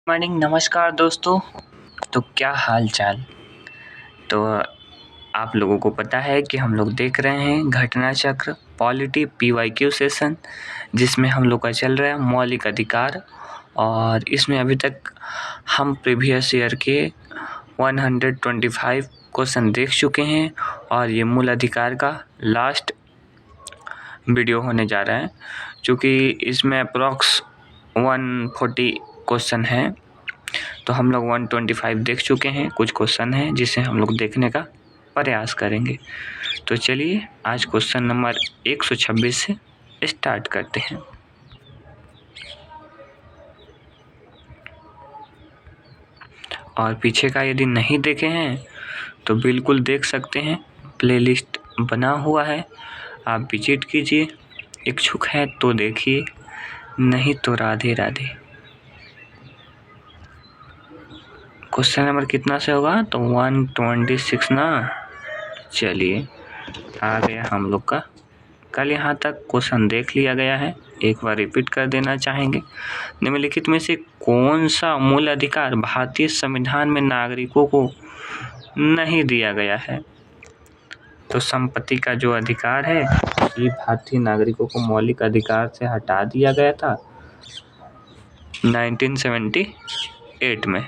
Morning, नमस्कार दोस्तों। तो क्या हाल चाल। तो आप लोगों को पता है कि हम लोग देख रहे हैं घटना चक्र पॉलिटी PYQ सेशन, जिसमें हम लोग का चल रहा है मौलिक अधिकार। और इसमें अभी तक हम प्रीवियस ईयर के 125 क्वेश्चन देख चुके हैं और ये मूल अधिकार का लास्ट वीडियो होने जा रहा है, क्योंकि इसमें अप्रॉक्स 140 क्वेश्चन हैं। तो हम लोग 125 देख चुके हैं, कुछ क्वेश्चन हैं जिसे हम लोग देखने का प्रयास करेंगे। तो चलिए आज क्वेश्चन नंबर 126 से स्टार्ट करते हैं। और पीछे का यदि नहीं देखे हैं तो बिल्कुल देख सकते हैं, प्लेलिस्ट बना हुआ है, आप विजिट कीजिए। इच्छुक है तो देखिए, नहीं तो राधे राधे। क्वेश्चन नंबर कितना से होगा तो 126 ना। चलिए आ गया हम लोग का। कल यहाँ तक क्वेश्चन देख लिया गया है, एक बार रिपीट कर देना चाहेंगे। निम्नलिखित में से कौन सा मूल अधिकार भारतीय संविधान में नागरिकों को नहीं दिया गया है? तो संपत्ति का जो अधिकार है ये भारतीय नागरिकों को मौलिक अधिकार से हटा दिया गया था 1978 में।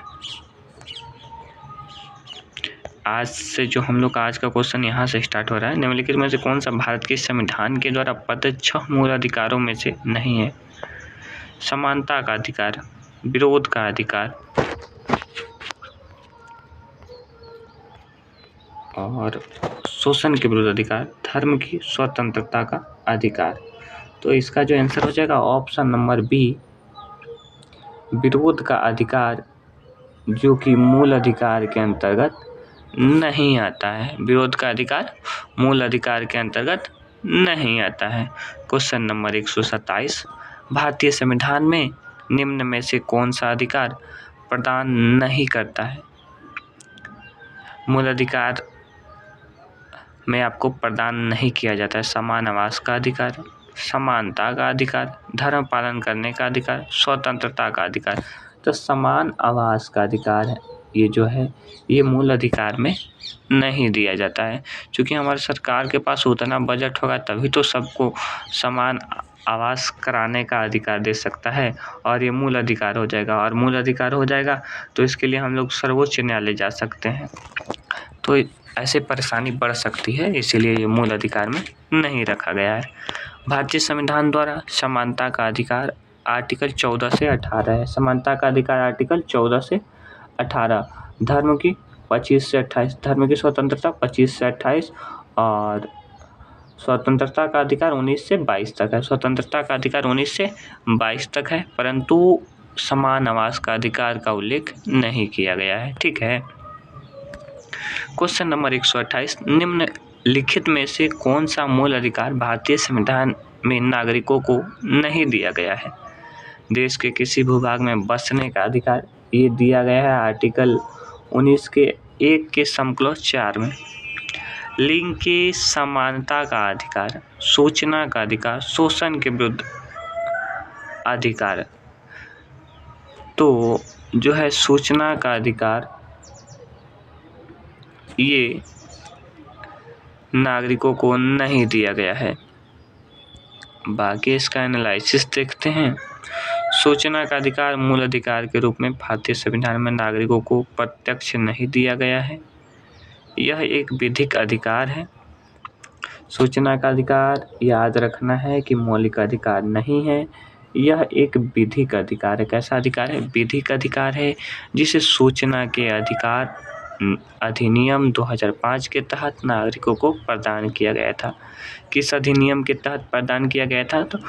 आज से जो हम लोग का आज का क्वेश्चन यहाँ से स्टार्ट हो रहा है, निम्नलिखित में से कौन सा भारत के संविधान के द्वारा प्रदत्त 6 मूल अधिकारों में से नहीं है? समानता का अधिकार, विरोध का अधिकार और शोषण के विरुद्ध अधिकार, धर्म की स्वतंत्रता का अधिकार। तो इसका जो आंसर हो जाएगा ऑप्शन नंबर बी, विरोध का अधिकार, जो कि मूल अधिकार के अंतर्गत नहीं आता है। विरोध का अधिकार मूल अधिकार के अंतर्गत नहीं आता है। क्वेश्चन नंबर 127, भारतीय संविधान में निम्न में से कौन सा अधिकार प्रदान नहीं करता है? मूल अधिकार में आपको प्रदान नहीं किया जाता है समान आवास का अधिकार, समानता का अधिकार, धर्म पालन करने का अधिकार, स्वतंत्रता का अधिकार। तो समान आवास का अधिकार है, ये जो है ये मूल अधिकार में नहीं दिया जाता है, क्योंकि हमारी सरकार के पास उतना बजट होगा तभी तो सबको समान आवास कराने का अधिकार दे सकता है, और ये मूल अधिकार हो जाएगा। और मूल अधिकार हो जाएगा तो इसके लिए हम लोग सर्वोच्च न्यायालय जा सकते हैं, तो ऐसे परेशानी बढ़ सकती है, इसीलिए ये मूल अधिकार में नहीं रखा गया है। भारतीय संविधान द्वारा समानता का अधिकार आर्टिकल 14 से 18 है। समानता का अधिकार आर्टिकल 14 से 18, धर्म की 25 से 28, धर्म की स्वतंत्रता 25 से 28 और स्वतंत्रता का अधिकार 19 से 22 तक है। स्वतंत्रता का अधिकार 19 से 22 तक है, परंतु समान आवास का अधिकार का उल्लेख नहीं किया गया है। ठीक है। क्वेश्चन नंबर 128, निम्नलिखित में से कौन सा मूल अधिकार भारतीय संविधान में नागरिकों को नहीं दिया गया है? देश के किसी भूभाग में बसने का अधिकार, ये दिया गया है आर्टिकल 19 के 1 के समक्लॉज 4 में। लिंग की समानता का अधिकार, सूचना का अधिकार, शोषण के विरुद्ध अधिकार। तो जो है सूचना का अधिकार ये नागरिकों को नहीं दिया गया है। बाकी इसका एनालिसिस देखते हैं। सूचना का अधिकार मूल अधिकार के रूप में भारतीय संविधान में नागरिकों को प्रत्यक्ष नहीं दिया गया है, यह एक विधिक अधिकार है। सूचना का अधिकार याद रखना है कि मौलिक अधिकार नहीं है, यह एक विधिक अधिकार है। कैसा अधिकार है? विधिक अधिकार है, जिसे सूचना के अधिकार अधिनियम 2005 के तहत नागरिकों को प्रदान किया गया था। किस अधिनियम के तहत प्रदान किया गया था? तो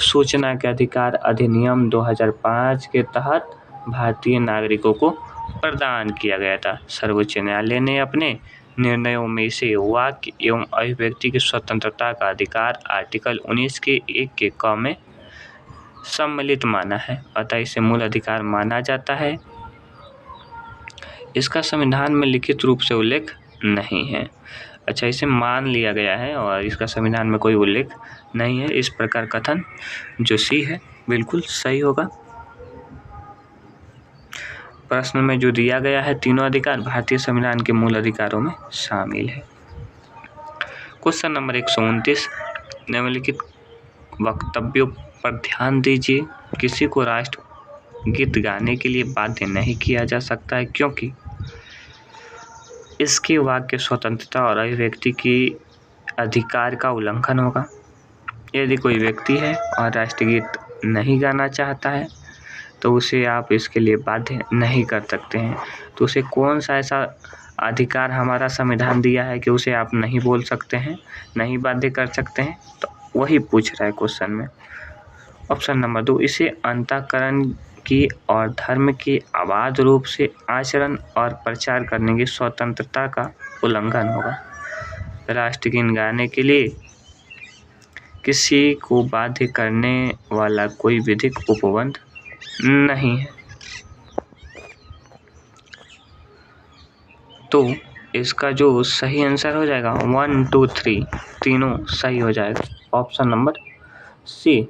सूचना के अधिकार अधिनियम 2005 के तहत भारतीय नागरिकों को प्रदान किया गया था। सर्वोच्च न्यायालय ने अपने निर्णयों में से वाक्य एवं अभिव्यक्ति की स्वतंत्रता का अधिकार आर्टिकल 19 के 1 के क में सम्मिलित माना है, अतः इसे मूल अधिकार माना जाता है। इसका संविधान में लिखित रूप से उल्लेख नहीं है। अच्छा, इसे मान लिया गया है और इसका संविधान में कोई उल्लेख नहीं है। इस प्रकार कथन जो सी है बिल्कुल सही होगा। प्रश्न में जो दिया गया है तीनों अधिकार भारतीय संविधान के मूल अधिकारों में शामिल है। क्वेश्चन नंबर 129, निम्नलिखित वक्तव्यों पर ध्यान दीजिए। किसी को राष्ट्रगीत गाने के लिए बाध्य नहीं किया जा सकता है क्योंकि इसके वाक्य स्वतंत्रता और अभिव्यक्ति की अधिकार का उल्लंघन होगा। यदि कोई व्यक्ति है और राष्ट्रगीत नहीं गाना चाहता है तो उसे आप इसके लिए बाध्य नहीं कर सकते हैं। तो उसे कौन सा ऐसा अधिकार हमारा संविधान दिया है कि उसे आप नहीं बोल सकते हैं, नहीं बाध्य कर सकते हैं? तो वही पूछ रहा है क्वेश्चन में। ऑप्शन नंबर 2, इसे अंतःकरण की और धर्म की अबाध रूप से आचरण और प्रचार करने की स्वतंत्रता का उल्लंघन होगा। राष्ट्रगीत गाने के लिए किसी को बाध्य करने वाला कोई विधिक उपबंध नहीं है। तो इसका जो सही आंसर हो जाएगा 1, 2, 3 तीनों सही हो जाएगा। Option number C.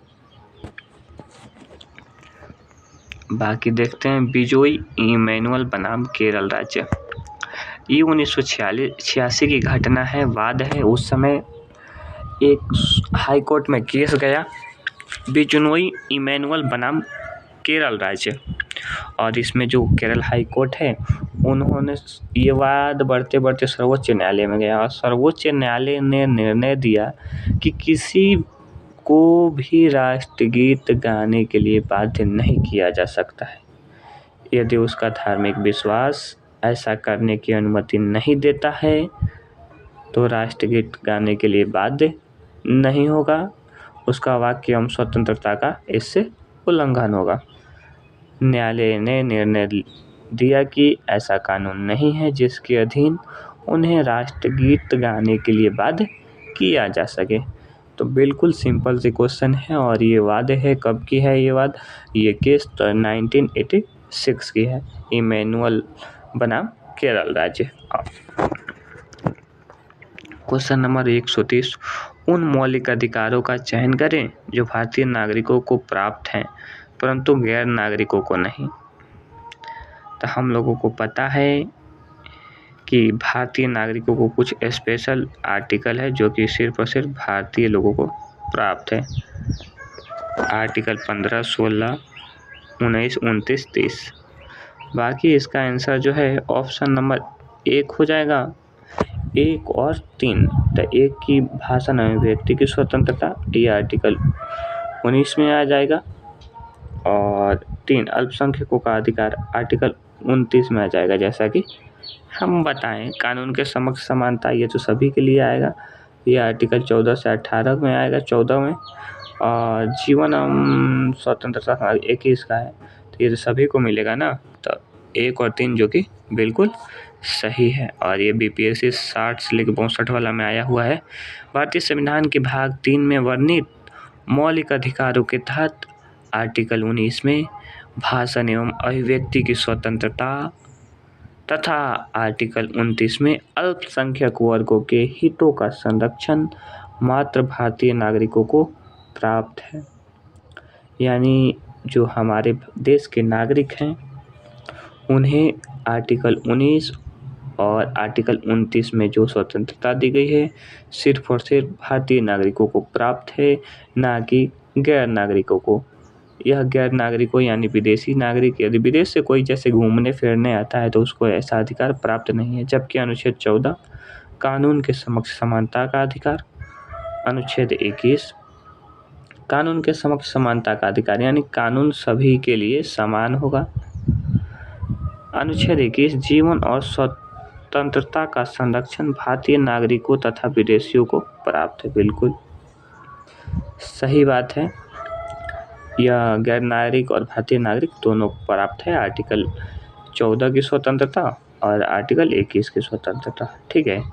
बाकी देखते हैं। बिजोई इमैनुअल बनाम केरल राज्य। ये 1986 की घटना है, वाद है। उस समय एक हाई कोर्ट में केस गया बिजोई इमैनुअल बनाम केरल राज्य, और इसमें जो केरल हाई कोर्ट है उन्होंने ये वाद बढ़ते बढ़ते सर्वोच्च न्यायालय में गया और सर्वोच्च न्यायालय ने निर्णय दिया कि किसी को भी राष्ट्रगीत गाने के लिए बाध्य नहीं किया जा सकता है यदि उसका धार्मिक विश्वास ऐसा करने की अनुमति नहीं देता है तो राष्ट्रगीत गाने के लिए बाध्य नहीं होगा। उसका वाक्य एवं स्वतंत्रता का इससे उल्लंघन होगा। न्यायालय ने निर्णय दिया कि ऐसा कानून नहीं है जिसके अधीन उन्हें राष्ट्रगीत गाने के लिए बाध्य किया जा सके। तो बिल्कुल सिंपल सी क्वेश्चन है, और ये वाद है, कब की है ये वाद? ये केस 1986 की है, इमैनुअल बनाम केरल राज्य। क्वेश्चन नंबर 130, उन मौलिक अधिकारों का चयन करें जो भारतीय नागरिकों को प्राप्त हैं परंतु गैर नागरिकों को नहीं। तो हम लोगों को पता है कि भारतीय नागरिकों को कुछ स्पेशल आर्टिकल है जो कि सिर्फ और सिर्फ भारतीय लोगों को प्राप्त है। आर्टिकल 15, 16, 19, 29, 30। बाकी इसका आंसर जो है ऑप्शन नंबर 1 हो जाएगा, 1 और 3। तो 1 की भाषण अभिव्यक्ति की स्वतंत्रता, ये आर्टिकल 19 में आ जाएगा, और 3 अल्पसंख्यकों का अधिकार आर्टिकल 29 में आ जाएगा। जैसा कि हम बताएं, कानून के समक्ष समानता ये तो सभी के लिए आएगा, ये आर्टिकल 14 से 18 में आएगा, 14 में। और जीवन एवं स्वतंत्रता 21 का है, तो ये तो सभी को मिलेगा ना। तो 1 और 3 जो कि बिल्कुल सही है, और ये BPSC 60 से लेकर 62 वाला में आया हुआ है। भारतीय संविधान के भाग 3 में वर्णित मौलिक अधिकारों के तहत आर्टिकल 19 में भाषण एवं अभिव्यक्ति की स्वतंत्रता तथा आर्टिकल 29 में अल्पसंख्यक वर्गों के हितों का संरक्षण मात्र भारतीय नागरिकों को प्राप्त है। यानी जो हमारे देश के नागरिक हैं उन्हें आर्टिकल 19 और आर्टिकल 29 में जो स्वतंत्रता दी गई है सिर्फ और सिर्फ भारतीय नागरिकों को प्राप्त है, ना कि गैर नागरिकों को। यह गैर नागरिकों यानी विदेशी नागरिक यदि विदेश से कोई जैसे घूमने फिरने आता है तो उसको ऐसा अधिकार प्राप्त नहीं है। जबकि अनुच्छेद 14 कानून के समक्ष समानता का अधिकार, अनुच्छेद 21 कानून के समक्ष समानता का अधिकार यानी कानून सभी के लिए समान होगा। अनुच्छेद 21 जीवन और स्वतंत्रता का संरक्षण भारतीय नागरिकों तथा विदेशियों को प्राप्त है। बिल्कुल सही बात है, यह गैर नागरिक और भारतीय नागरिक दोनों को प्राप्त है आर्टिकल 14 की स्वतंत्रता और आर्टिकल 21 की स्वतंत्रता। ठीक है,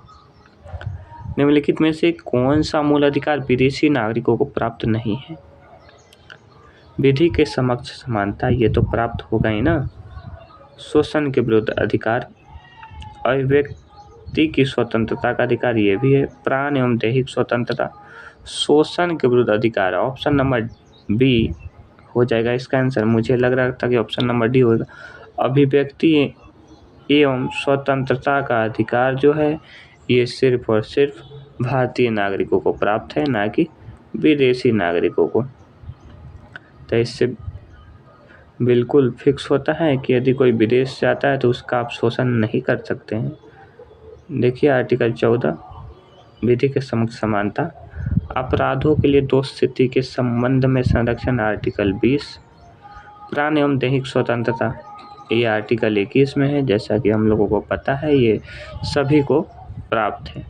निम्नलिखित में से कौन सा मूल अधिकार विदेशी नागरिकों को प्राप्त नहीं है? विधि के समक्ष समानता ये तो प्राप्त होगा ही ना। शोषण के विरुद्ध अधिकार, अभिव्यक्ति की स्वतंत्रता का अधिकार ये भी है। प्राण एवं दैहिक स्वतंत्रता, शोषण के विरुद्ध अधिकार, ऑप्शन नंबर बी हो जाएगा इसका आंसर। मुझे लग रहा था कि ऑप्शन नंबर डी होगा। अभिव्यक्ति एवं स्वतंत्रता का अधिकार जो है ये सिर्फ और सिर्फ भारतीय नागरिकों को प्राप्त है, ना कि विदेशी नागरिकों को। तो इससे बिल्कुल फिक्स होता है कि यदि कोई विदेश जाता है तो उसका आप शोषण नहीं कर सकते हैं। देखिए आर्टिकल 14 विधि के समक्ष समानता, अपराधों के लिए दोष स्थिति के संबंध में संरक्षण आर्टिकल 20, प्राण एवं दैहिक स्वतंत्रता ये आर्टिकल 21 में है। जैसा कि हम लोगों को पता है ये सभी को प्राप्त है।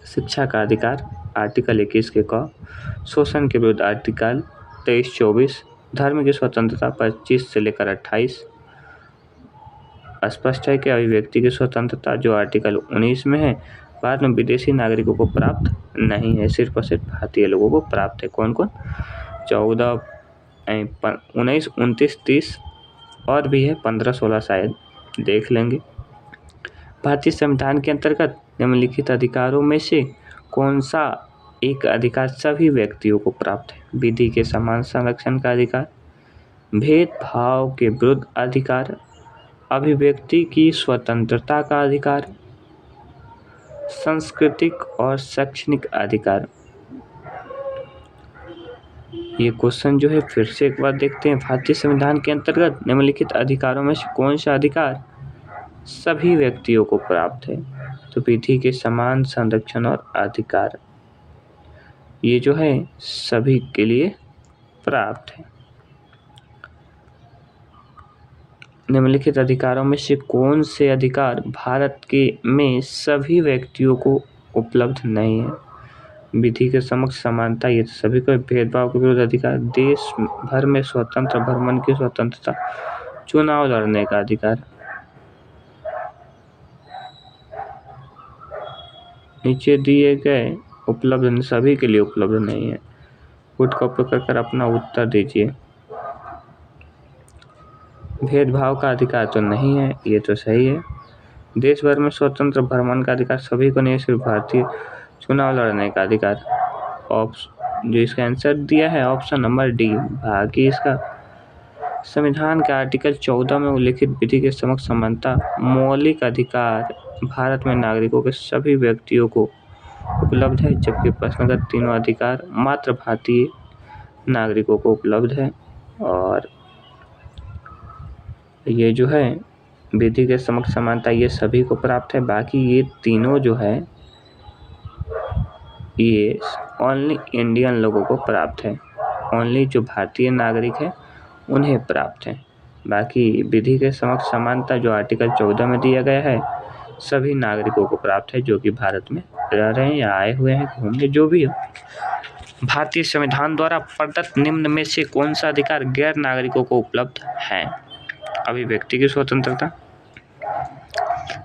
शिक्षा का अधिकार आर्टिकल 21 के क, शोषण के विरुद्ध आर्टिकल 23-24, धर्म की स्वतंत्रता 25 से लेकर 28। स्पष्ट है कि अभिव्यक्ति की स्वतंत्रता जो आर्टिकल 19 में है भारत में विदेशी नागरिकों को प्राप्त नहीं है, सिर्फ और सिर्फ भारतीय लोगों को प्राप्त है। कौन कौन? 14, 19, 29, 30 और भी है 15, 16 शायद देख लेंगे। भारतीय संविधान के अंतर्गत निम्नलिखित अधिकारों में से कौन सा एक अधिकार सभी व्यक्तियों को प्राप्त है? विधि के समान संरक्षण का अधिकार, भेदभाव के विरुद्ध अधिकार, अभिव्यक्ति की स्वतंत्रता का अधिकार, सांस्कृतिक और शैक्षणिक अधिकार। ये क्वेश्चन जो है फिर से एक बार देखते हैं। भारतीय संविधान के अंतर्गत निम्नलिखित अधिकारों में से कौन सा अधिकार सभी व्यक्तियों को प्राप्त है? तो विधि के समान संरक्षण और अधिकार ये जो है सभी के लिए प्राप्त है। निम्नलिखित अधिकारों में से कौन से अधिकार भारत के में सभी व्यक्तियों को उपलब्ध नहीं है? विधि के समक्ष समानता ये तो सभी को, भेदभाव के विरुद्ध अधिकार, देश भर में स्वतंत्र भ्रमण की स्वतंत्रता, चुनाव लड़ने का अधिकार। नीचे दिए गए उपलब्ध सभी के लिए उपलब्ध नहीं है। फुट कॉपी कर अपना उत्तर दीजिए। भेदभाव का अधिकार तो नहीं है, ये तो सही है। देश भर में स्वतंत्र भ्रमण का अधिकार सभी को नहीं, सिर्फ भारतीय। चुनाव लड़ने का अधिकार, ऑप्शन जो इसका आंसर दिया है ऑप्शन नंबर डी। बाकी इसका संविधान के आर्टिकल 14 में उल्लिखित विधि के समक्ष समानता मौलिक अधिकार भारत में नागरिकों के सभी व्यक्तियों को उपलब्ध है, जबकि प्रश्नगत तीनों अधिकार मात्र भारतीय नागरिकों को उपलब्ध है। और ये जो है विधि के समक्ष समानता ये सभी को प्राप्त है। बाकी ये तीनों जो है ये ओनली इंडियन लोगों को प्राप्त है, ओनली जो भारतीय नागरिक है उन्हें प्राप्त है। बाकी विधि के समक्ष समानता जो आर्टिकल 14 में दिया गया है सभी नागरिकों को प्राप्त है जो कि भारत में रह रहे हैं या आए हुए हैं घूमने, जो भी हो। भारतीय संविधान द्वारा प्रदत्त निम्न में से कौन सा अधिकार गैर नागरिकों को उपलब्ध है? अभिव्यक्ति की स्वतंत्रता,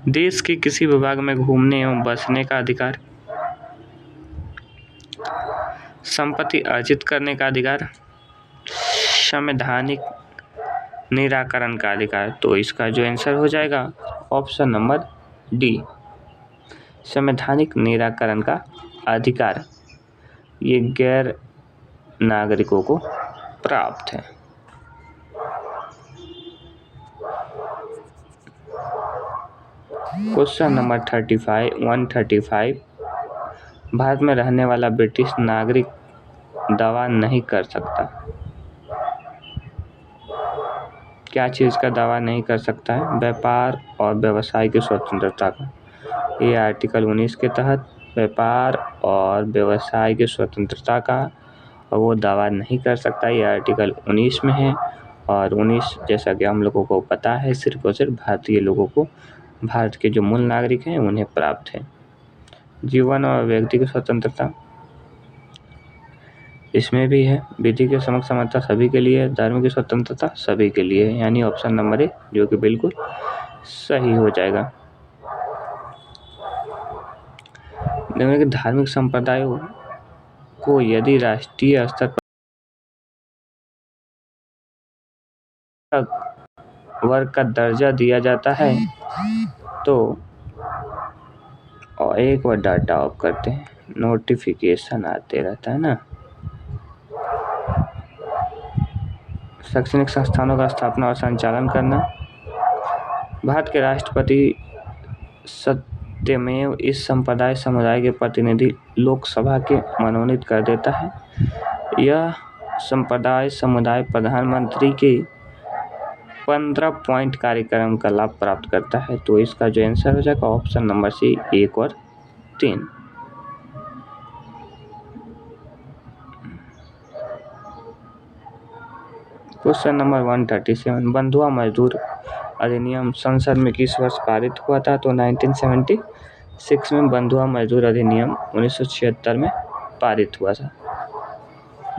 देश के किसी विभाग में घूमने एवं बसने का अधिकार, संपत्ति अर्जित करने का अधिकार, संवैधानिक निराकरण का अधिकार। तो इसका जो आंसर हो जाएगा ऑप्शन नंबर डी, संवैधानिक निराकरण का अधिकार ये गैर नागरिकों को प्राप्त है। क्वेश्चन नंबर 135, भारत में रहने वाला ब्रिटिश नागरिक दावा नहीं कर सकता। क्या चीज़ का दावा नहीं कर सकता है? व्यापार और व्यवसाय की स्वतंत्रता का। ये आर्टिकल 19 के तहत व्यापार और व्यवसाय की स्वतंत्रता का और वो दावा नहीं कर सकता। ये आर्टिकल 19 में है और 19 जैसा कि हम लोगों को पता है सिर्फ और सिर्फ भारतीय लोगों को, भारत के जो मूल नागरिक हैं उन्हें प्राप्त है। जीवन और व्यक्ति की स्वतंत्रता इसमें भी है। विधि के समक्ष समानता सभी के लिए, धर्म की स्वतंत्रता सभी के लिए, यानी ऑप्शन नंबर ए जो कि बिल्कुल सही हो जाएगा। धार्मिक संप्रदायों को यदि राष्ट्रीय स्तर पर वर्ग का दर्जा दिया जाता है तो, और एक बार डाटा ऑफ करते हैं, नोटिफिकेशन आते रहता है ना, शैक्षणिक संस्थानों का स्थापना और संचालन करना। भारत के राष्ट्रपति सत्यमेव इस संप्रदाय समुदाय के प्रतिनिधि लोकसभा के मनोनीत कर देता है। यह संप्रदाय समुदाय प्रधानमंत्री के 15 पॉइंट कार्यक्रम का लाभ प्राप्त करता है। तो इसका जो आंसर हो जाएगा ऑप्शन नंबर सी 1 और 3। क्वेश्चन नंबर 137 बंधुआ मजदूर अधिनियम संसद में किस वर्ष पारित हुआ था? तो 1976 में बंधुआ मजदूर अधिनियम 1976 में पारित हुआ था।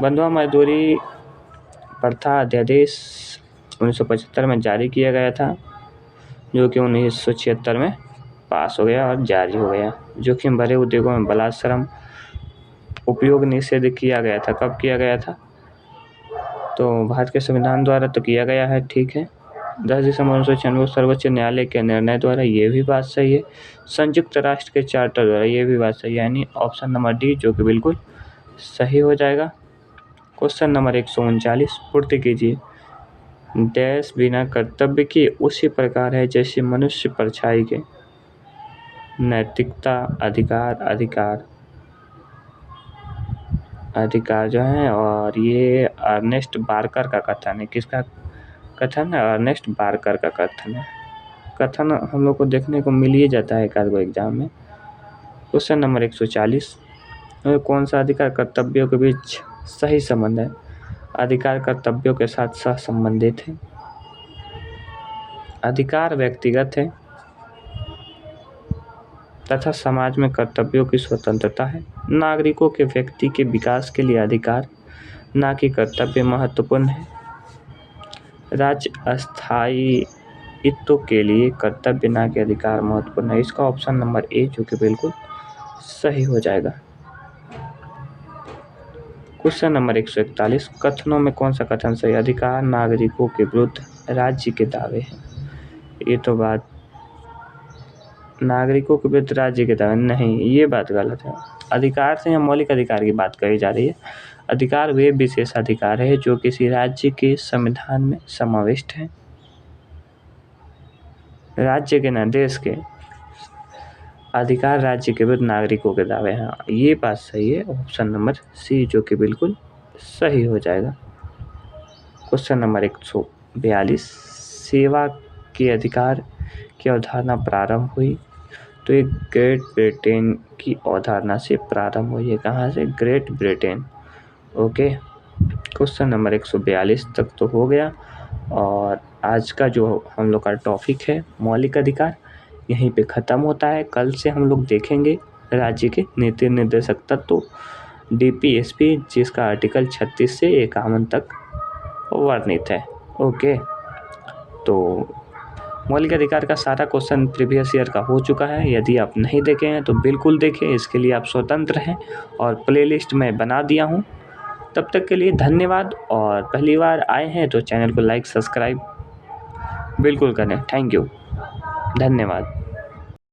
बंधुआ मजदूरी प्रथा अध्यादेश 1975 में जारी किया गया था, जो कि 1976 में पास हो गया और जारी हो गया। जोखिम भरे उद्योगों में बलात्श्रम उपयोग निषेध किया गया था। कब किया गया था? तो भारत के संविधान द्वारा तो किया गया है, ठीक है। 10 दिसंबर 1996 सर्वोच्च न्यायालय के निर्णय द्वारा, ये भी बात सही है। संयुक्त राष्ट्र के चार्टर द्वारा, ये भी बात सही है, यानी ऑप्शन नंबर डी जो कि बिल्कुल सही हो जाएगा। क्वेश्चन नंबर 139 पूर्ति कीजिए। डैश बिना कर्तव्य के उसी प्रकार है जैसे मनुष्य परछाई के। नैतिकता, अधिकार जो है, और ये अर्नेस्ट बार्कर का कथन है। किसका कथन है? अर्नेस्ट बार्कर का कथन है। कथन हम लोग को देखने को मिल ही जाता है एक आध एग्जाम में। क्वेश्चन नंबर 140 कौन सा अधिकार कर्तव्यों के बीच सही संबंध है? अधिकार कर्तव्यों के साथ सहसंबंधित है। अधिकार व्यक्तिगत है तथा समाज में कर्तव्यों की स्वतंत्रता है। नागरिकों के व्यक्ति के विकास के लिए अधिकार ना कि कर्तव्य महत्वपूर्ण है। राज्य अस्थायित्व के लिए कर्तव्य ना कि अधिकार महत्वपूर्ण है। इसका ऑप्शन नंबर ए जो कि बिल्कुल सही हो जाएगा। क्वेश्चन नंबर 141 कथनों में कौन सा कथन सही? अधिकार नागरिकों के विरुद्ध राज्य के दावे हैं। ये तो बात नागरिकों के विरुद्ध राज्य के दावे नहीं, ये बात गलत है। अधिकार से यहाँ मौलिक अधिकार की बात कही जा रही है। अधिकार वे विशेष अधिकार है जो किसी राज्य के संविधान में समाविष्ट है। राज्य के न देश के अधिकार राज्य के विरुद्ध नागरिकों के दावे हैं। ये बात सही है, ऑप्शन नंबर सी जो कि बिल्कुल सही हो जाएगा। क्वेश्चन नंबर 142 सेवा के अधिकार की अवधारणा प्रारंभ हुई? तो ये ग्रेट ब्रिटेन की अवधारणा से प्रारंभ हुई है। कहाँ से? Great Britain. Okay, question number 142 तक तो हो गया। और आज का जो हम लोग का टॉपिक है मौलिक अधिकार, यहीं पे ख़त्म होता है। कल से हम लोग देखेंगे राज्य के नीति निर्देशक तत्व DPSP, जिसका आर्टिकल 36 से 51 तक वर्णित है। ओके, तो मौलिक अधिकार का सारा क्वेश्चन प्रीवियस ईयर का हो चुका है। यदि आप नहीं देखे हैं तो बिल्कुल देखें, इसके लिए आप स्वतंत्र हैं और प्लेलिस्ट मैं बना दिया हूँ। तब तक के लिए धन्यवाद, और पहली बार आए हैं तो चैनल को लाइक सब्सक्राइब बिल्कुल करें। थैंक यू, धन्यवाद।